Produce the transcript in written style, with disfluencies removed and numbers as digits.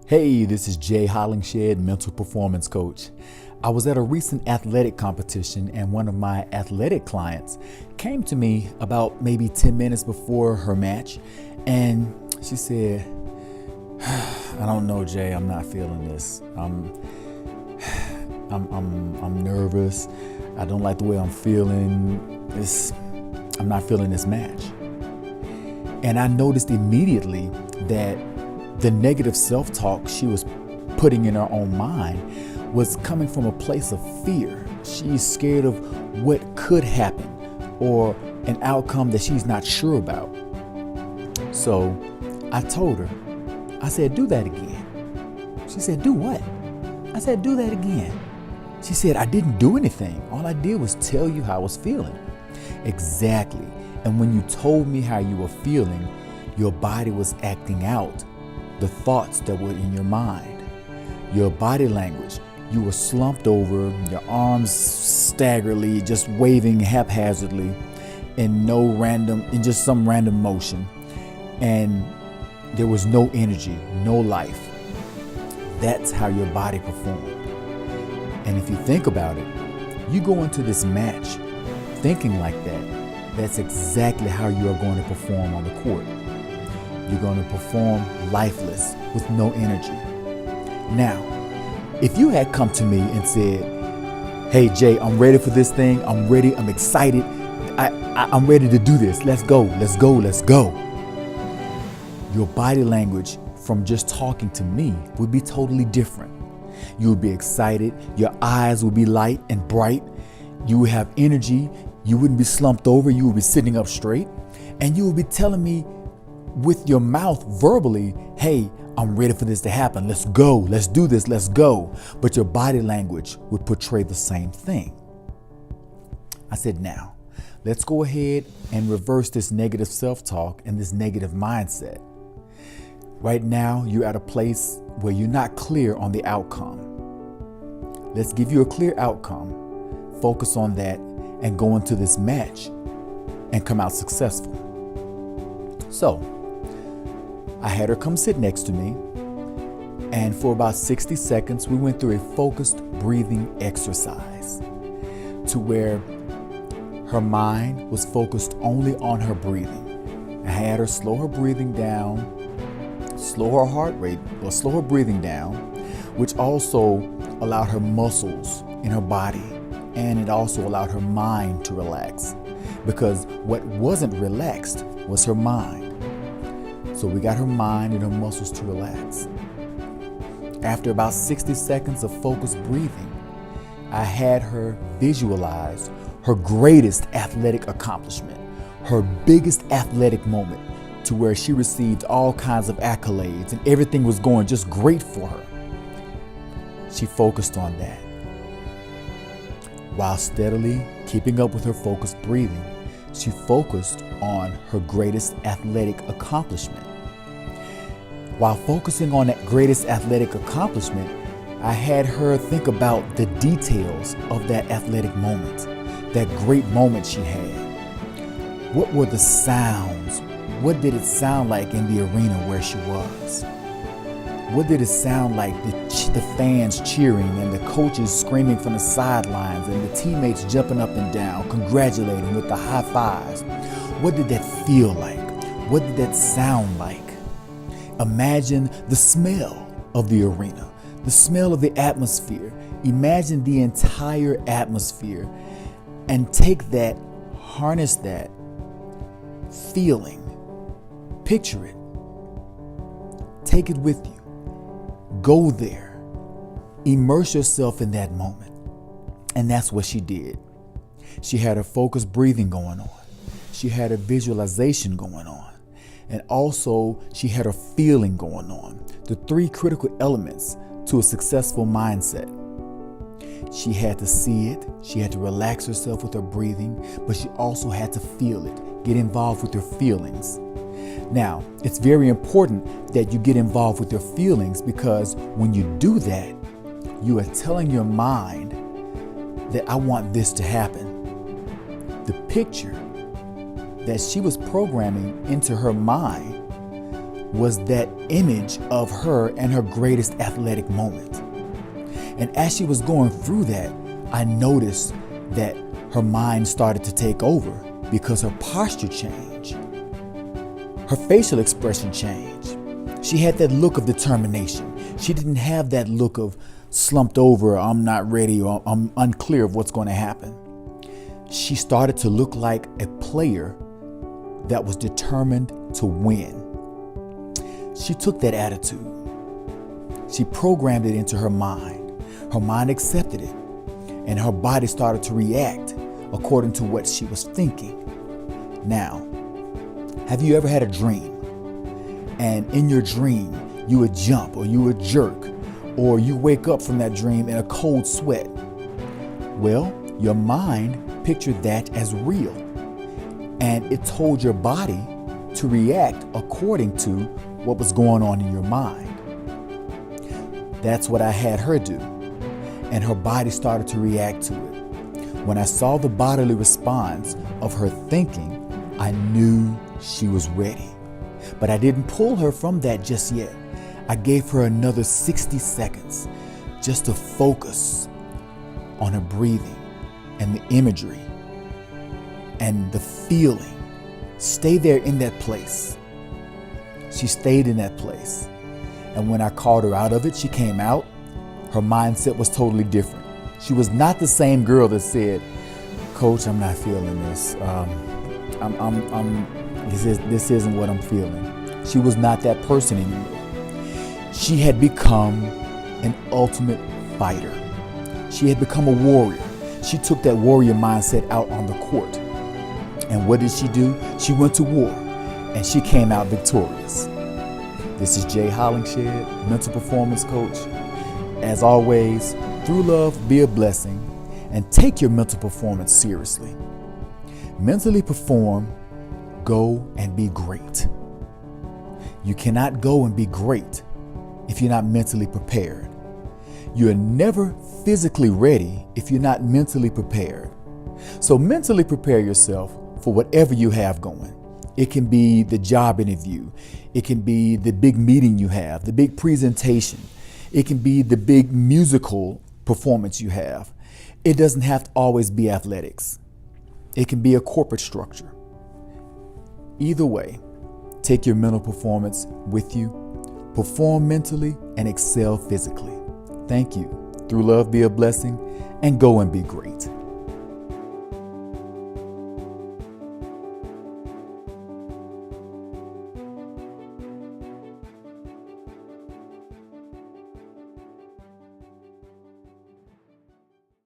Hey, this is Jay Hollingshed, mental performance coach. I was at a recent athletic competition and one of my athletic clients came to me about maybe 10 minutes before her match and she said, I don't know, Jay, I'm not feeling this. I'm nervous. I don't like the way I'm feeling. I'm not feeling this match. And I noticed immediately that the negative self-talk she was putting in her own mind was coming from a place of fear. She's scared of what could happen or an outcome that she's not sure about. So I told her, I said, do that again. She said, do what? I said, do that again. She said, I didn't do anything. All I did was tell you how I was feeling. Exactly. And when you told me how you were feeling, your body was acting out the thoughts that were in your mind. Your body language, you were slumped over, your arms staggeringly, just waving haphazardly in just some random motion. And there was no energy, no life. That's how your body performed. And if you think about it, you go into this match thinking like that, that's exactly how you are going to perform on the court. You're going to perform lifeless with no energy. Now, if you had come to me and said, hey Jay, I'm ready for this thing. I'm ready. I'm excited. I'm ready to do this. Let's go. Let's go. Let's go. Your body language from just talking to me would be totally different. You would be excited. Your eyes would be light and bright. You would have energy. You wouldn't be slumped over. You would be sitting up straight. And you would be telling me with your mouth verbally, hey, I'm ready for this to happen. Let's go. Let's do this. Let's go. But your body language would portray the same thing. I said, now, let's go ahead and reverse this negative self-talk and this negative mindset. Right now, you're at a place where you're not clear on the outcome. Let's give you a clear outcome. Focus on that and go into this match and come out successful. So, I had her come sit next to me, and for about 60 seconds, we went through a focused breathing exercise to where her mind was focused only on her breathing. I had her slow her breathing down, slow her heart rate, or slow her breathing down, which also allowed her muscles in her body, and it also allowed her mind to relax, because what wasn't relaxed was her mind. So we got her mind and her muscles to relax. After about 60 seconds of focused breathing, I had her visualize her greatest athletic accomplishment, her biggest athletic moment, to where she received all kinds of accolades and everything was going just great for her. She focused on that. While steadily keeping up with her focused breathing, she focused on her greatest athletic accomplishment. While focusing on that greatest athletic accomplishment, I had her think about the details of that athletic moment, that great moment she had. What were the sounds? What did it sound like in the arena where she was? What did it sound like, the fans cheering and the coaches screaming from the sidelines and the teammates jumping up and down, congratulating with the high fives? What did that feel like? What did that sound like? Imagine the smell of the arena, the smell of the atmosphere. Imagine the entire atmosphere and take that, harness that feeling, picture it, take it with you. Go there, immerse yourself in that moment. And that's what she did. She had her focused breathing going on. She had a visualization going on. And also she had her feeling going on. The three critical elements to a successful mindset. She had to see it. She had to relax herself with her breathing, but she also had to feel it, get involved with her feelings. Now, it's very important that you get involved with your feelings, because when you do that, you are telling your mind that I want this to happen. The picture that she was programming into her mind was that image of her and her greatest athletic moment. And as she was going through that, I noticed that her mind started to take over because her posture changed. Her facial expression changed. She had that look of determination. She didn't have that look of slumped over, I'm not ready, or I'm unclear of what's going to happen. She started to look like a player that was determined to win. She took that attitude. She programmed it into her mind. Her mind accepted it, and her body started to react according to what she was thinking. Now, have you ever had a dream? And in your dream, you would jump or you would jerk, or you wake up from that dream in a cold sweat? Well, your mind pictured that as real, and it told your body to react according to what was going on in your mind. That's what I had her do, and her body started to react to it. When I saw the bodily response of her thinking, I knew she was ready. But I didn't pull her from that just yet. I gave her another 60 seconds just to focus on her breathing and the imagery and the feeling. Stay there in that place. She stayed in that place. And when I called her out of it, she came out. Her mindset was totally different. She was not the same girl that said, "Coach, I'm not feeling this. This isn't what I'm feeling." She was not that person anymore. She had become an ultimate fighter. She had become a warrior. She took that warrior mindset out on the court. And what did she do? She went to war, and she came out victorious. This is Jay Hollingshed, mental performance coach. As always, through love, be a blessing, and take your mental performance seriously. Mentally perform, go and be great. You cannot go and be great if you're not mentally prepared. You're never physically ready if you're not mentally prepared. So mentally prepare yourself for whatever you have going. It can be the job interview. It can be the big meeting you have, the big presentation. It can be the big musical performance you have. It doesn't have to always be athletics. It can be a corporate structure. Either way, take your mental performance with you, perform mentally, and excel physically. Thank you. Through love, be a blessing, and go and be great.